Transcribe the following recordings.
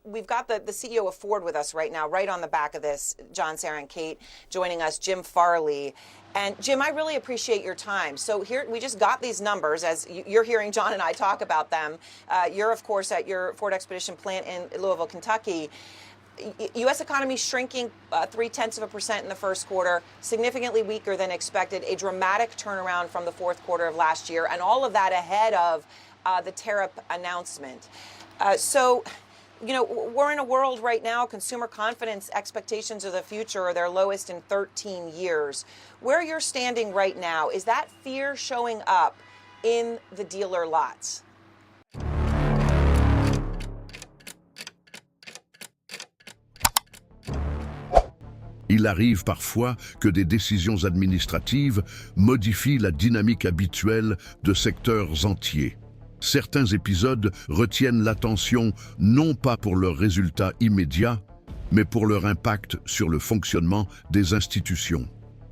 we've got the CEO of Ford with us right now, right on the back of this, John, Sarah, and Kate joining us, Jim Farley. And Jim, I really appreciate your time. So here, we just got these numbers as you're hearing John and I talk about them. You're, of course, at your Ford Expedition plant in Louisville, Kentucky. U.S. economy shrinking 0.3% in the first quarter, significantly weaker than expected, a dramatic turnaround from the fourth quarter of last year, and all of that ahead of the tariff announcement. So, you know, we're in a world right now, consumer confidence expectations of the future are their lowest in 13 years. Where you're standing right now, is that fear showing up in the dealer lots? Il arrive parfois que des décisions administratives modifient la dynamique habituelle de secteurs entiers. Certains épisodes retiennent l'attention non pas pour leurs résultats immédiats, mais pour leur impact sur le fonctionnement des institutions.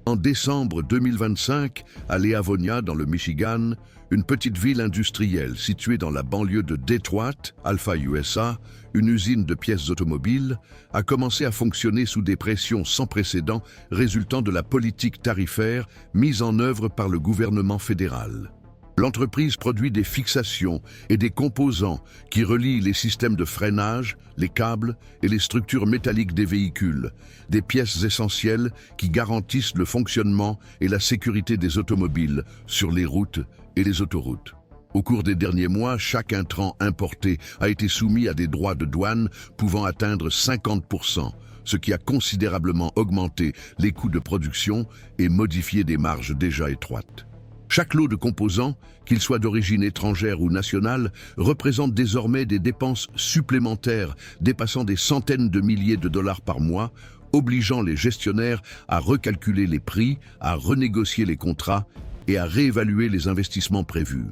En décembre 2025, à Leavonia, dans le Michigan, une petite ville industrielle située dans la banlieue de Detroit, Alpha USA, une usine de pièces automobiles, a commencé à fonctionner sous des pressions sans précédent résultant de la politique tarifaire mise en œuvre par le gouvernement fédéral. L'entreprise produit des fixations et des composants qui relient les systèmes de freinage, les câbles et les structures métalliques des véhicules, des pièces essentielles qui garantissent le fonctionnement et la sécurité des automobiles sur les routes et les autoroutes. Au cours des derniers mois, chaque intrant importé a été soumis à des droits de douane pouvant atteindre 50%, ce qui a considérablement augmenté les coûts de production et modifié des marges déjà étroites. Chaque lot de composants, qu'il soit d'origine étrangère ou nationale, représente désormais des dépenses supplémentaires dépassant des centaines de milliers de dollars par mois, obligeant les gestionnaires à recalculer les prix, à renégocier les contrats et à réévaluer les investissements prévus.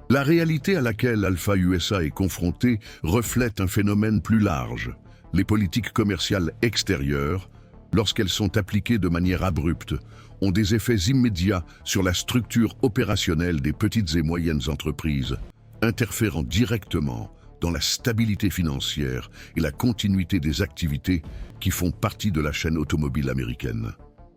La réalité à laquelle Alpha USA est confrontée reflète un phénomène plus large. Les politiques commerciales extérieures, lorsqu'elles sont appliquées de manière abrupte, ont des effets immédiats sur la structure opérationnelle des petites et moyennes entreprises, interférant directement dans la stabilité financière et la continuité des activités qui font partie de la chaîne automobile américaine.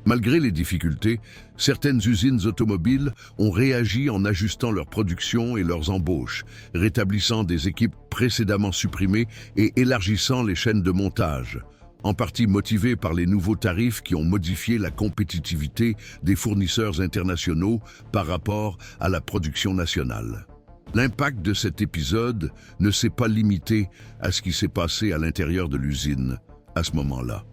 Malgré les difficultés, certaines usines automobiles ont réagi en ajustant leur production et leurs embauches, rétablissant des équipes précédemment supprimées et élargissant les chaînes de montage, en partie motivées par les nouveaux tarifs qui ont modifié la compétitivité des fournisseurs internationaux par rapport à la production nationale. L'impact de cet épisode ne s'est pas limité à ce qui s'est passé à l'intérieur de l'usine à ce moment-là.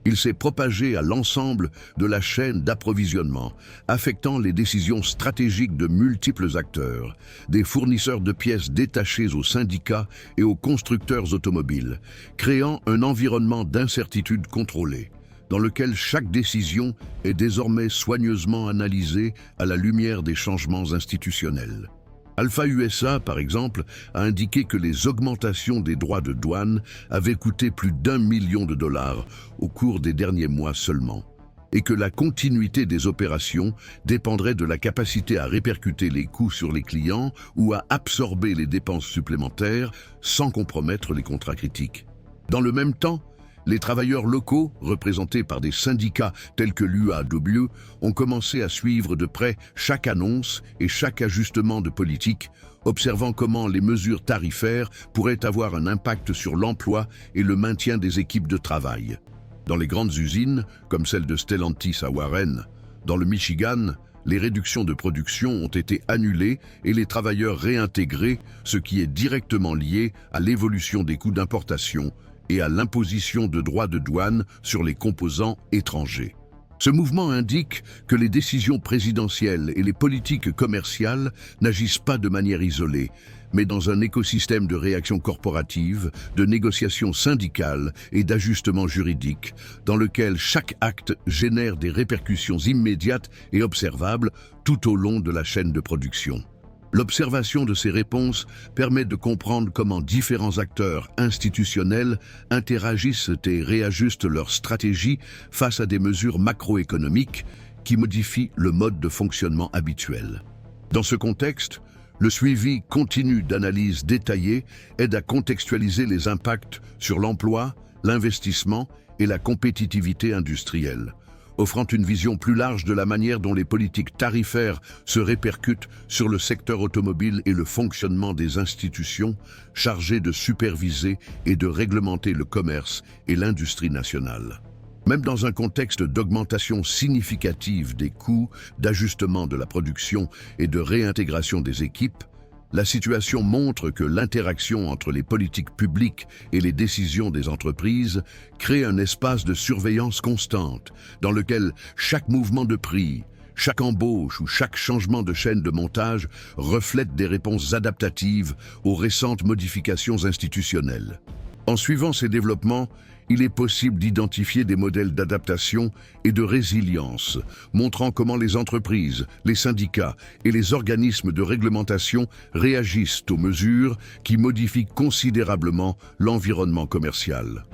Il s'est propagé à l'ensemble de la chaîne d'approvisionnement, affectant les décisions stratégiques de multiples acteurs, des fournisseurs de pièces détachés aux syndicats et aux constructeurs automobiles, créant un environnement d'incertitude contrôlée, dans lequel chaque décision est désormais soigneusement analysée à la lumière des changements institutionnels. Alpha USA, par exemple, a indiqué que les augmentations des droits de douane avaient coûté plus d'1 million de dollars au cours des derniers mois seulement, et que la continuité des opérations dépendrait de la capacité à répercuter les coûts sur les clients ou à absorber les dépenses supplémentaires sans compromettre les contrats critiques. Dans le même temps, les travailleurs locaux, représentés par des syndicats tels que l'UAW, ont commencé à suivre de près chaque annonce et chaque ajustement de politique, observant comment les mesures tarifaires pourraient avoir un impact sur l'emploi et le maintien des équipes de travail. Dans les grandes usines, comme celle de Stellantis à Warren, dans le Michigan, les réductions de production ont été annulées et les travailleurs réintégrés, ce qui est directement lié à l'évolution des coûts d'importation et à l'imposition de droits de douane sur les composants étrangers. Ce mouvement indique que les décisions présidentielles et les politiques commerciales n'agissent pas de manière isolée, mais dans un écosystème de réactions corporatives, de négociations syndicales et d'ajustements juridiques, dans lequel chaque acte génère des répercussions immédiates et observables tout au long de la chaîne de production. L'observation de ces réponses permet de comprendre comment différents acteurs institutionnels interagissent et réajustent leurs stratégies face à des mesures macroéconomiques qui modifient le mode de fonctionnement habituel. Dans ce contexte, Le suivi continu d'analyses détaillées aide à contextualiser les impacts sur l'emploi, l'investissement et la compétitivité industrielle, offrant une vision plus large de la manière dont les politiques tarifaires se répercutent sur le secteur automobile et le fonctionnement des institutions chargées de superviser et de réglementer le commerce et l'industrie nationale. Même dans un contexte d'augmentation significative des coûts, d'ajustement de la production et de réintégration des équipes, la situation montre que l'interaction entre les politiques publiques et les décisions des entreprises crée un espace de surveillance constante dans lequel chaque mouvement de prix, chaque embauche ou chaque changement de chaîne de montage reflète des réponses adaptatives aux récentes modifications institutionnelles. En suivant ces développements, il est possible d'identifier des modèles d'adaptation et de résilience, montrant comment les entreprises, les syndicats et les organismes de réglementation réagissent aux mesures qui modifient considérablement l'environnement commercial.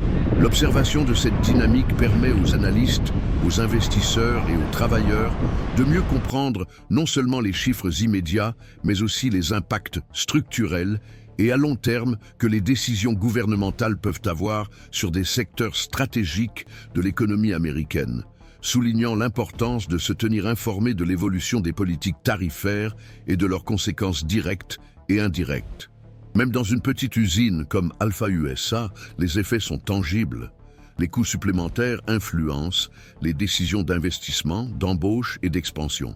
L'observation de cette dynamique permet aux analystes, aux investisseurs et aux travailleurs de mieux comprendre non seulement les chiffres immédiats, mais aussi les impacts structurels et à long terme que les décisions gouvernementales peuvent avoir sur des secteurs stratégiques de l'économie américaine, soulignant l'importance de se tenir informé de l'évolution des politiques tarifaires et de leurs conséquences directes et indirectes. Même dans une petite usine comme Alpha USA, les effets sont tangibles. Les coûts supplémentaires influencent les décisions d'investissement, d'embauche et d'expansion,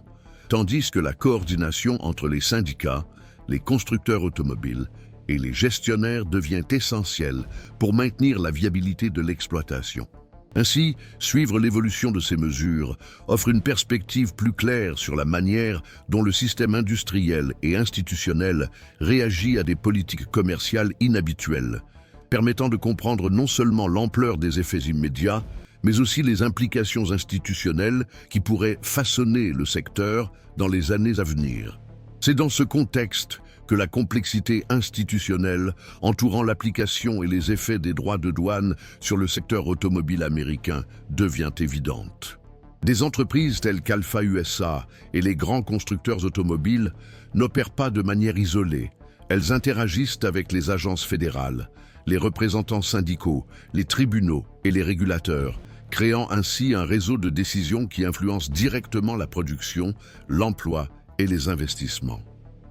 tandis que la coordination entre les syndicats, les constructeurs automobiles et les gestionnaires devient essentielle pour maintenir la viabilité de l'exploitation. Ainsi, suivre l'évolution de ces mesures offre une perspective plus claire sur la manière dont le système industriel et institutionnel réagit à des politiques commerciales inhabituelles, permettant de comprendre non seulement l'ampleur des effets immédiats, mais aussi les implications institutionnelles qui pourraient façonner le secteur dans les années à venir. C'est dans ce contexte que la complexité institutionnelle entourant l'application et les effets des droits de douane sur le secteur automobile américain devient évidente. Des entreprises telles qu'Alpha USA et les grands constructeurs automobiles n'opèrent pas de manière isolée. Elles interagissent avec les agences fédérales, les représentants syndicaux, les tribunaux et les régulateurs, créant ainsi un réseau de décisions qui influence directement la production, l'emploi et les investissements.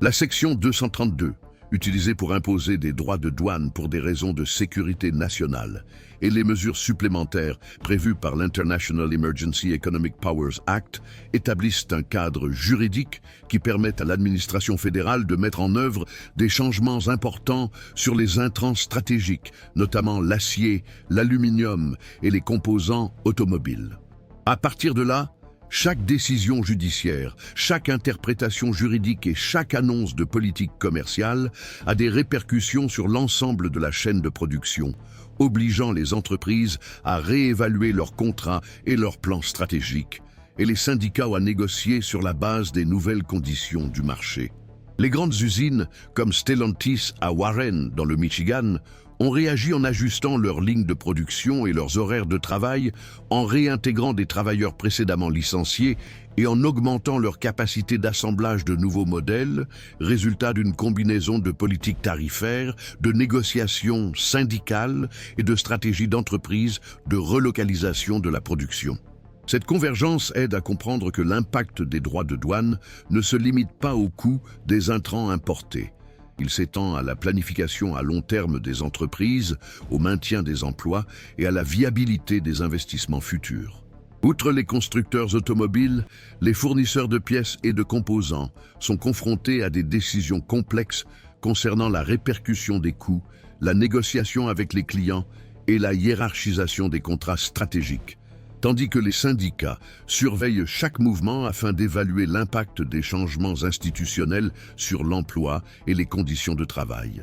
La section 232, utilisée pour imposer des droits de douane pour des raisons de sécurité nationale, et les mesures supplémentaires prévues par l'International Emergency Economic Powers Act établissent un cadre juridique qui permet à l'administration fédérale de mettre en œuvre des changements importants sur les intrants stratégiques, notamment l'acier, l'aluminium et les composants automobiles. À partir de là, chaque décision judiciaire, chaque interprétation juridique et chaque annonce de politique commerciale a des répercussions sur l'ensemble de la chaîne de production, obligeant les entreprises à réévaluer leurs contrats et leurs plans stratégiques, et les syndicats à négocier sur la base des nouvelles conditions du marché. Les grandes usines, comme Stellantis à Warren, dans le Michigan, ont réagi en ajustant leurs lignes de production et leurs horaires de travail, en réintégrant des travailleurs précédemment licenciés et en augmentant leur capacité d'assemblage de nouveaux modèles, résultat d'une combinaison de politiques tarifaires, de négociations syndicales et de stratégies d'entreprise de relocalisation de la production. Cette convergence aide à comprendre que l'impact des droits de douane ne se limite pas au coût des intrants importés. Il s'étend à la planification à long terme des entreprises, au maintien des emplois et à la viabilité des investissements futurs. Outre les constructeurs automobiles, les fournisseurs de pièces et de composants sont confrontés à des décisions complexes concernant la répercussion des coûts, la négociation avec les clients et la hiérarchisation des contrats stratégiques, tandis que les syndicats surveillent chaque mouvement afin d'évaluer l'impact des changements institutionnels sur l'emploi et les conditions de travail.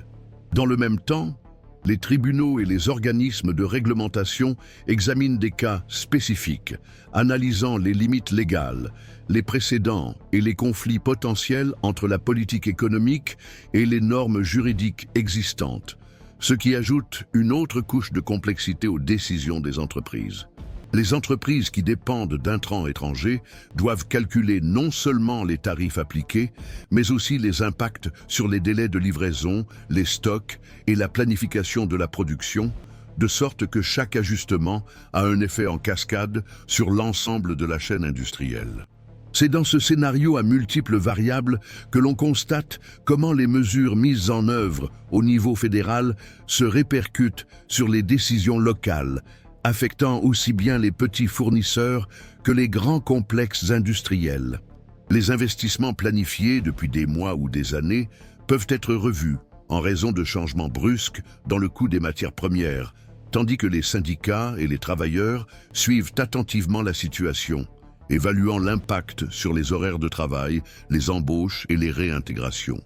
Dans le même temps, les tribunaux et les organismes de réglementation examinent des cas spécifiques, analysant les limites légales, les précédents et les conflits potentiels entre la politique économique et les normes juridiques existantes, ce qui ajoute une autre couche de complexité aux décisions des entreprises. Les entreprises qui dépendent d'intrants étrangers doivent calculer non seulement les tarifs appliqués, mais aussi les impacts sur les délais de livraison, les stocks et la planification de la production, de sorte que chaque ajustement a un effet en cascade sur l'ensemble de la chaîne industrielle. C'est dans ce scénario à multiples variables que l'on constate comment les mesures mises en œuvre au niveau fédéral se répercutent sur les décisions locales, affectant aussi bien les petits fournisseurs que les grands complexes industriels. Les investissements planifiés depuis des mois ou des années peuvent être revus en raison de changements brusques dans le coût des matières premières, tandis que les syndicats et les travailleurs suivent attentivement la situation, évaluant l'impact sur les horaires de travail, les embauches et les réintégrations.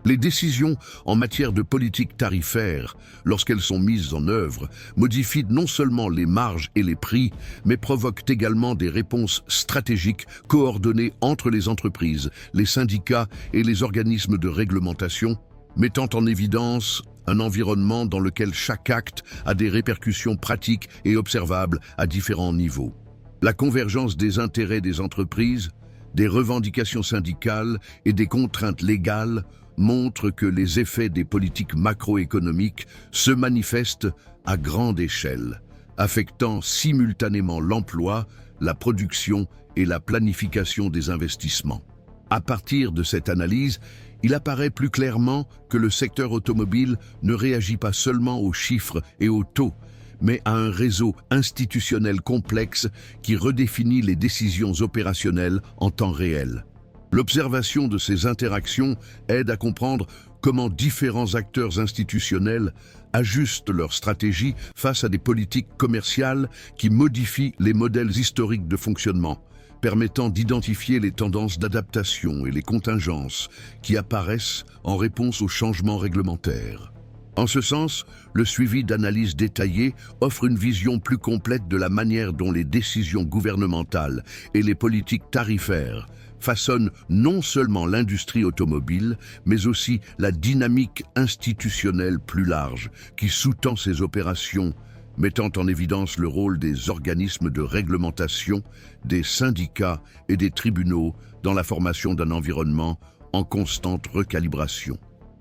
Les décisions en matière de politique tarifaire, lorsqu'elles sont mises en œuvre, modifient non seulement les marges et les prix, mais provoquent également des réponses stratégiques coordonnées entre les entreprises, les syndicats et les organismes de réglementation, mettant en évidence un environnement dans lequel chaque acte a des répercussions pratiques et observables à différents niveaux. La convergence des intérêts des entreprises, des revendications syndicales et des contraintes légales montre que les effets des politiques macroéconomiques se manifestent à grande échelle, affectant simultanément l'emploi, la production et la planification des investissements. À partir de cette analyse, il apparaît plus clairement que le secteur automobile ne réagit pas seulement aux chiffres et aux taux, mais à un réseau institutionnel complexe qui redéfinit les décisions opérationnelles en temps réel. L'observation de ces interactions aide à comprendre comment différents acteurs institutionnels ajustent leur stratégie face à des politiques commerciales qui modifient les modèles historiques de fonctionnement, permettant d'identifier les tendances d'adaptation et les contingences qui apparaissent en réponse aux changements réglementaires. En ce sens, le suivi d'analyses détaillées offre une vision plus complète de la manière dont les décisions gouvernementales et les politiques tarifaires façonnent non seulement l'industrie automobile, mais aussi la dynamique institutionnelle plus large qui sous-tend ces opérations, mettant en évidence le rôle des organismes de réglementation, des syndicats et des tribunaux dans la formation d'un environnement en constante recalibration.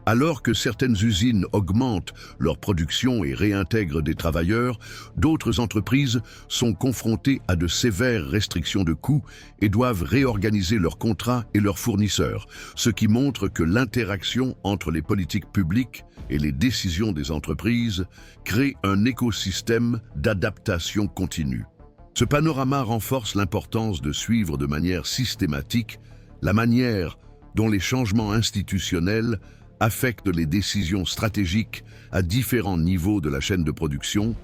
Alors que certaines usines augmentent leur production et réintègrent des travailleurs, d'autres entreprises sont confrontées à de sévères restrictions de coûts et doivent réorganiser leurs contrats et leurs fournisseurs, ce qui montre que l'interaction entre les politiques publiques et les décisions des entreprises crée un écosystème d'adaptation continue. Ce panorama renforce l'importance de suivre de manière systématique la manière dont les changements institutionnels affectent les décisions stratégiques à différents niveaux de la chaîne de production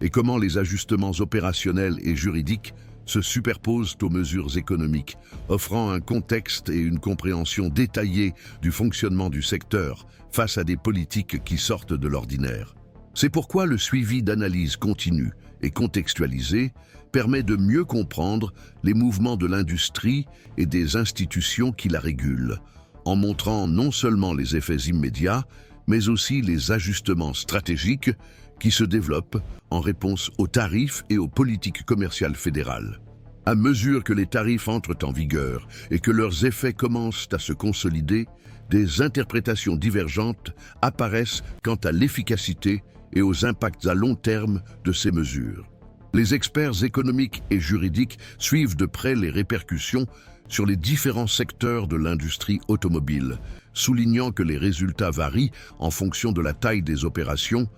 et comment les ajustements opérationnels et juridiques se superposent aux mesures économiques, offrant un contexte et une compréhension détaillée du fonctionnement du secteur face à des politiques qui sortent de l'ordinaire. C'est pourquoi le suivi d'analyse continue et contextualisée permet de mieux comprendre les mouvements de l'industrie et des institutions qui la régulent, en montrant non seulement les effets immédiats, mais aussi les ajustements stratégiques qui se développent en réponse aux tarifs et aux politiques commerciales fédérales. À mesure que les tarifs entrent en vigueur et que leurs effets commencent à se consolider, des interprétations divergentes apparaissent quant à l'efficacité et aux impacts à long terme de ces mesures. Les experts économiques et juridiques suivent de près les répercussions sur les différents secteurs de l'industrie automobile, soulignant que les résultats varient en fonction de la taille des opérations,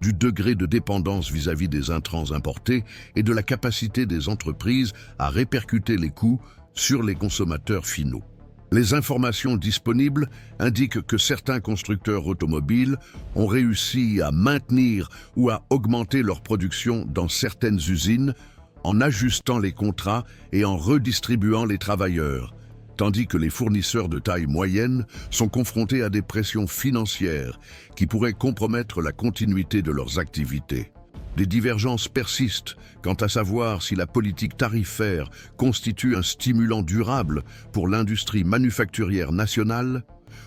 du degré de dépendance vis-à-vis des intrants importés et de la capacité des entreprises à répercuter les coûts sur les consommateurs finaux. Les informations disponibles indiquent que certains constructeurs automobiles ont réussi à maintenir ou à augmenter leur production dans certaines usines en ajustant les contrats et en redistribuant les travailleurs, tandis que les fournisseurs de taille moyenne sont confrontés à des pressions financières qui pourraient compromettre la continuité de leurs activités. Des divergences persistent quant à savoir si la politique tarifaire constitue un stimulant durable pour l'industrie manufacturière nationale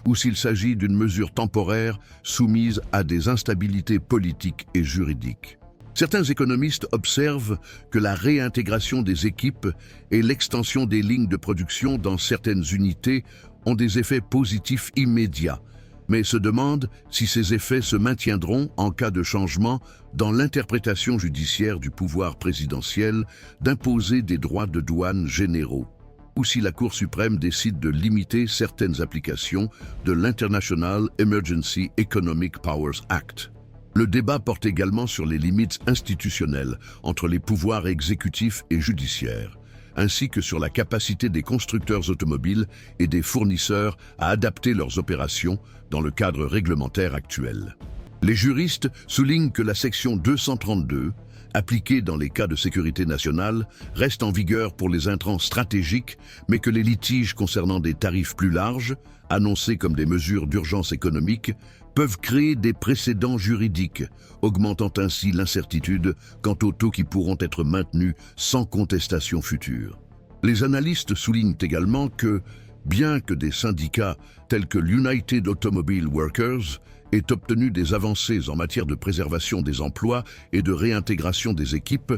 ou s'il s'agit d'une mesure temporaire soumise à des instabilités politiques et juridiques. Certains économistes observent que la réintégration des équipes et l'extension des lignes de production dans certaines unités ont des effets positifs immédiats, mais se demandent si ces effets se maintiendront en cas de changement dans l'interprétation judiciaire du pouvoir présidentiel d'imposer des droits de douane généraux, ou si la Cour suprême décide de limiter certaines applications de l'International Emergency Economic Powers Act. Le débat porte également sur les limites institutionnelles entre les pouvoirs exécutifs et judiciaires, ainsi que sur la capacité des constructeurs automobiles et des fournisseurs à adapter leurs opérations dans le cadre réglementaire actuel. Les juristes soulignent que la section 232, appliquée dans les cas de sécurité nationale, reste en vigueur pour les intrants stratégiques, mais que les litiges concernant des tarifs plus larges, annoncés comme des mesures d'urgence économique, peuvent créer des précédents juridiques, augmentant ainsi l'incertitude quant aux taux qui pourront être maintenus sans contestation future. Les analystes soulignent également que, bien que des syndicats tels que l'United Automobile Workers aient obtenu des avancées en matière de préservation des emplois et de réintégration des équipes,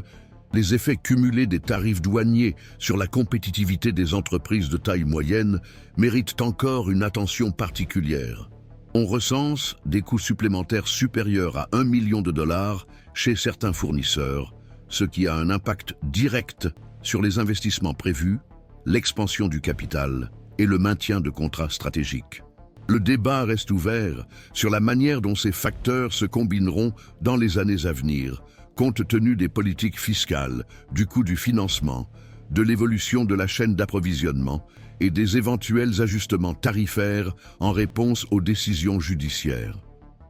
les effets cumulés des tarifs douaniers sur la compétitivité des entreprises de taille moyenne méritent encore une attention particulière. On recense des coûts supplémentaires supérieurs à 1 million de dollars chez certains fournisseurs, ce qui a un impact direct sur les investissements prévus, l'expansion du capital et le maintien de contrats stratégiques. Le débat reste ouvert sur la manière dont ces facteurs se combineront dans les années à venir, compte tenu des politiques fiscales, du coût du financement, de l'évolution de la chaîne d'approvisionnement et des éventuels ajustements tarifaires en réponse aux décisions judiciaires.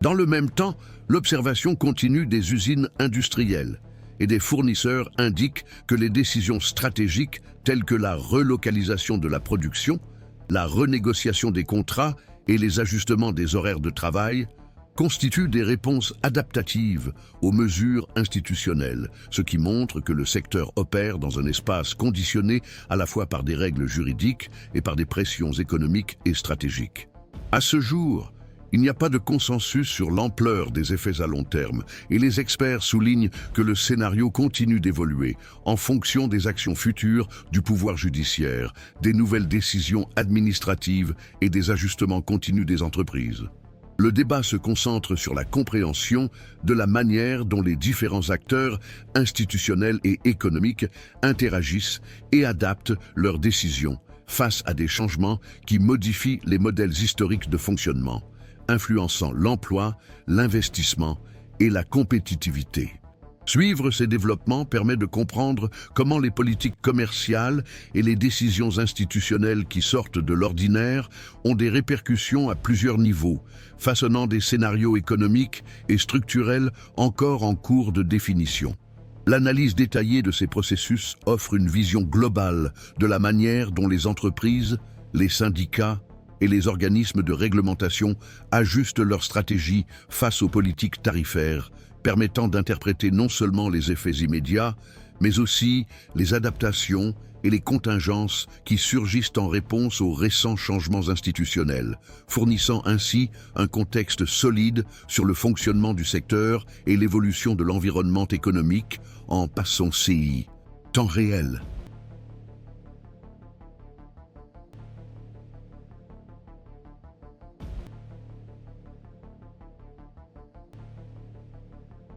Dans le même temps, l'observation continue des usines industrielles et des fournisseurs indique que les décisions stratégiques telles que la relocalisation de la production, la renégociation des contrats et les ajustements des horaires de travail constituent des réponses adaptatives aux mesures institutionnelles, ce qui montre que le secteur opère dans un espace conditionné à la fois par des règles juridiques et par des pressions économiques et stratégiques. À ce jour, il n'y a pas de consensus sur l'ampleur des effets à long terme et les experts soulignent que le scénario continue d'évoluer en fonction des actions futures du pouvoir judiciaire, des nouvelles décisions administratives et des ajustements continus des entreprises. Le débat se concentre sur la compréhension de la manière dont les différents acteurs institutionnels et économiques interagissent et adaptent leurs décisions face à des changements qui modifient les modèles historiques de fonctionnement, influençant l'emploi, l'investissement et la compétitivité. Suivre ces développements permet de comprendre comment les politiques commerciales et les décisions institutionnelles qui sortent de l'ordinaire ont des répercussions à plusieurs niveaux, façonnant des scénarios économiques et structurels encore en cours de définition. L'analyse détaillée de ces processus offre une vision globale de la manière dont les entreprises, les syndicats et les organismes de réglementation ajustent leurs stratégies face aux politiques tarifaires, permettant d'interpréter non seulement les effets immédiats, mais aussi les adaptations et les contingences qui surgissent en réponse aux récents changements institutionnels, fournissant ainsi un contexte solide sur le fonctionnement du secteur et l'évolution de l'environnement économique en passant CI. Temps réel.